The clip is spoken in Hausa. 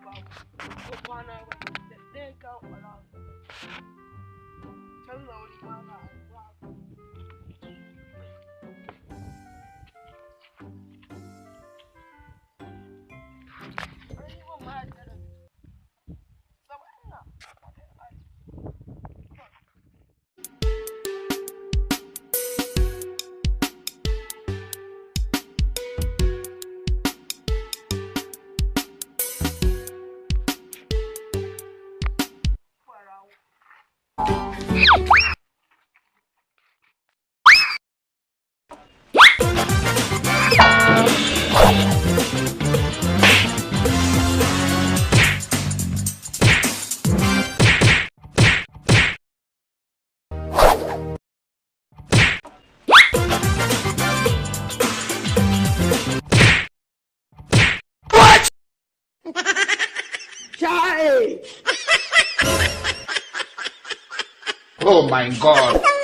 babu ko kwana ba da ɗaya kan wala canza wuri ma na ba Oh my God.